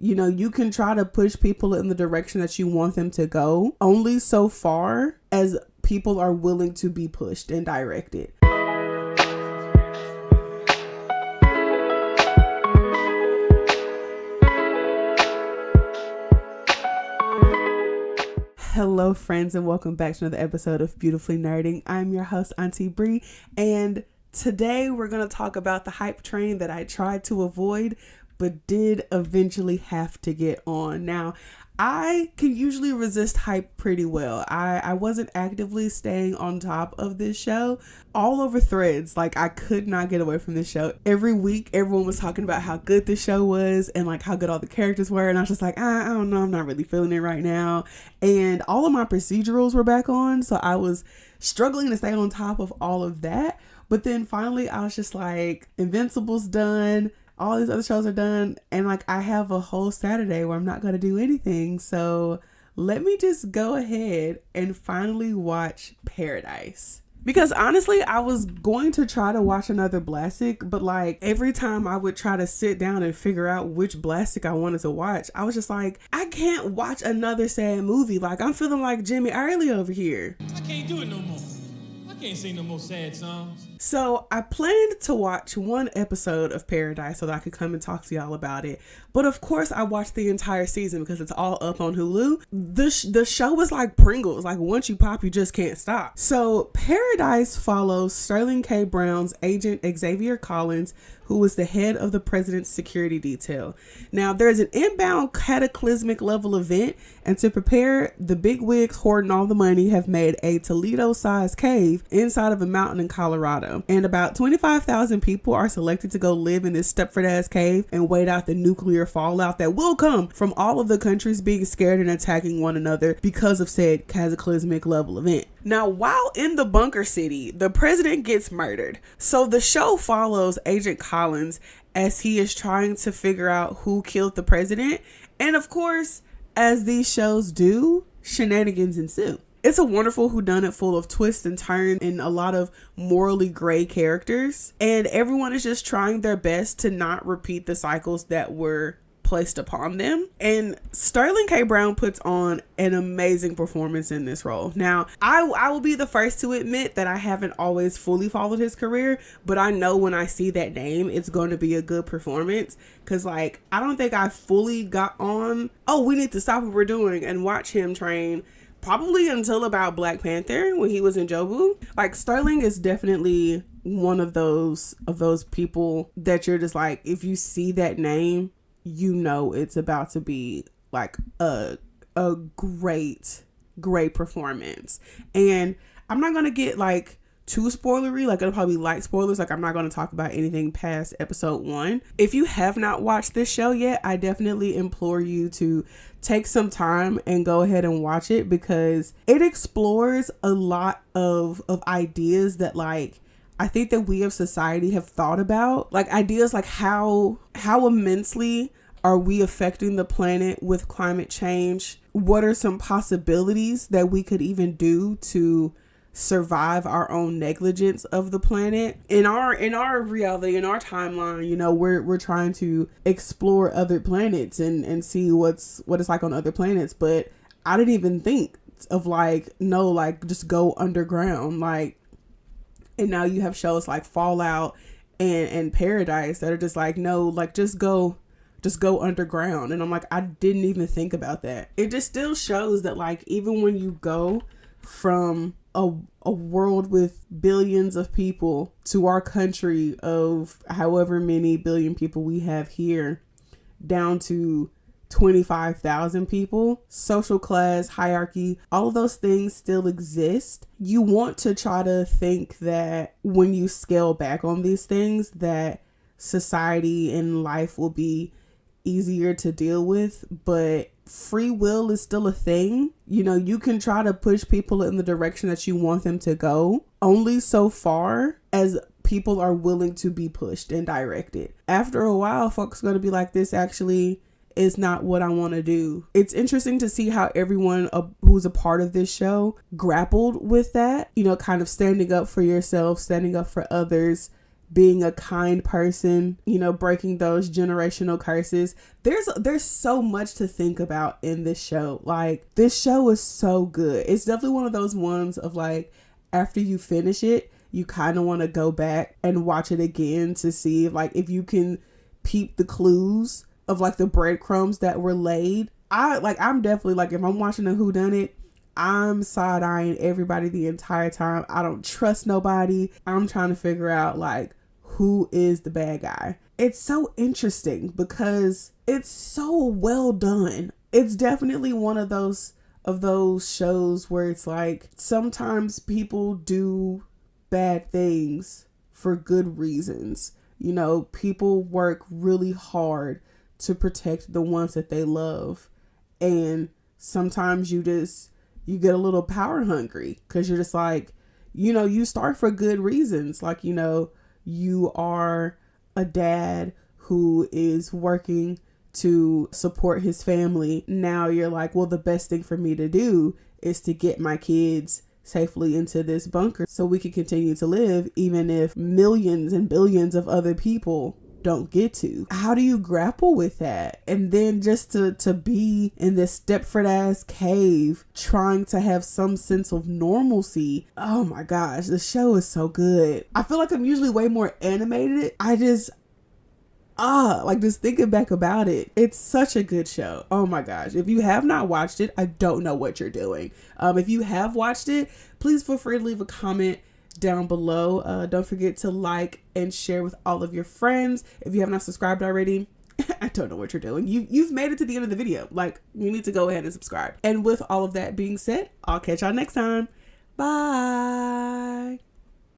You can try to push people in the direction that you want them to go only so far as people are willing to be pushed and directed. Hello friends, and welcome back to another episode of Beautifully Nerding. I'm your host, Auntie Bri, and today we're going to talk about the hype train that I tried to avoid but did eventually have to get on. Now, I can usually resist hype pretty well. I wasn't actively staying on top of this show. All over threads, like I could not get away from this show. Every week, everyone was talking about how good the show was and like how good all the characters were. And I was just like, I don't know, I'm not really feeling it right now. And all of my procedurals were back on. So I was struggling to stay on top of all of that. But then finally, I was just like, Invincible's done. All these other shows are done, and like I have a whole Saturday where I'm not going to do anything, so let me just go ahead and finally watch BrianaDeShe. Because honestly, I was going to try to watch another Blastic, but like every time I would try to sit down and figure out which Blastic I wanted to watch, I was just like, I can't watch another sad movie. Like I'm feeling like Jimmy Early over here. I can't do it no more. I can't sing no more sad songs. So I planned to watch one episode of BrianaDeShe so that I could come and talk to y'all about it. But of course I watched the entire season because it's all up on Hulu. The show is like Pringles. Like once you pop, you just can't stop. So BrianaDeShe follows Sterling K. Brown's agent Xavier Collins, who was the head of the president's security detail. Now, there's an inbound cataclysmic level event, and to prepare, the bigwigs hoarding all the money have made a Toledo-sized cave inside of a mountain in Colorado. And about 25,000 people are selected to go live in this Stepford-ass cave and wait out the nuclear fallout that will come from all of the countries being scared and attacking one another because of said cataclysmic level event. Now, while in the bunker city, the president gets murdered. So the show follows Agent Collins as he is trying to figure out who killed the president. And of course, as these shows do, shenanigans ensue. It's a wonderful whodunit full of twists and turns and a lot of morally gray characters. And everyone is just trying their best to not repeat the cycles that were placed upon them. And Sterling K. Brown puts on an amazing performance in this role. Now, I will be the first to admit that I haven't always fully followed his career, but I know when I see that name, it's going to be a good performance. Cause like, I don't think I fully got on, oh, we need to stop what we're doing and watch him train probably until about Black Panther when he was in Jobu. Like Sterling is definitely one of those people that you're just like, if you see that name, you know it's about to be like a great performance. And I'm not gonna get like too spoilery, like it'll probably be light spoilers. Like I'm not gonna talk about anything past episode 1. If you have not watched this show yet, I definitely implore you to take some time and go ahead and watch it, because it explores a lot of ideas that like I think that we of society have thought about, like ideas like how immensely are we affecting the planet with climate change? What are some possibilities that we could even do to survive our own negligence of the planet? In our reality, in our timeline, you know, we're trying to explore other planets and see what it's like on other planets. But I didn't even think of like, no, like just go underground, like. And now you have shows like Fallout and BrianaDeShe that are just like, no, like just go underground. And I'm like, I didn't even think about that. It just still shows that like, even when you go from a world with billions of people to our country of however many billion people we have here, down to 25,000 people, social class, hierarchy, all of those things still exist. You want to try to think that when you scale back on these things, that society and life will be easier to deal with, but free will is still a thing. You know, you can try to push people in the direction that you want them to go only so far as people are willing to be pushed and directed. After a while, folks are going to be like, this actually is not what I want to do. It's interesting to see how everyone who's a part of this show grappled with that, you know, kind of standing up for yourself, standing up for others, being a kind person, you know, breaking those generational curses. There's so much to think about in this show. Like, this show is so good. It's definitely one of those ones of like, after you finish it, you kind of want to go back and watch it again to see like if you can peep the clues of like the breadcrumbs that were laid. I'm definitely like, if I'm watching a whodunit, I'm side-eyeing everybody the entire time. I don't trust nobody. I'm trying to figure out like who is the bad guy. It's so interesting because it's so well done. It's definitely one of those shows where it's like sometimes people do bad things for good reasons. You know, people work really hard to protect the ones that they love. And sometimes you get a little power hungry because you're just like, you know, you start for good reasons. Like, you know, you are a dad who is working to support his family. Now you're like, well, the best thing for me to do is to get my kids safely into this bunker so we can continue to live, even if millions and billions of other people don't get to. How do you grapple with that? And then just to be in this Stepford ass cave trying to have some sense of normalcy. Oh my gosh, the show is so good. I feel like I'm usually way more animated. Just thinking back about it, it's such a good show. Oh my gosh. If you have not watched it, I don't know what you're doing. If you have watched it, please feel free to leave a comment down below. Don't forget to like and share with all of your friends. If you have not subscribed already, I don't know what you're doing. You've made it to the end of the video. Like, you need to go ahead and subscribe. And with all of that being said, I'll catch y'all next time. Bye.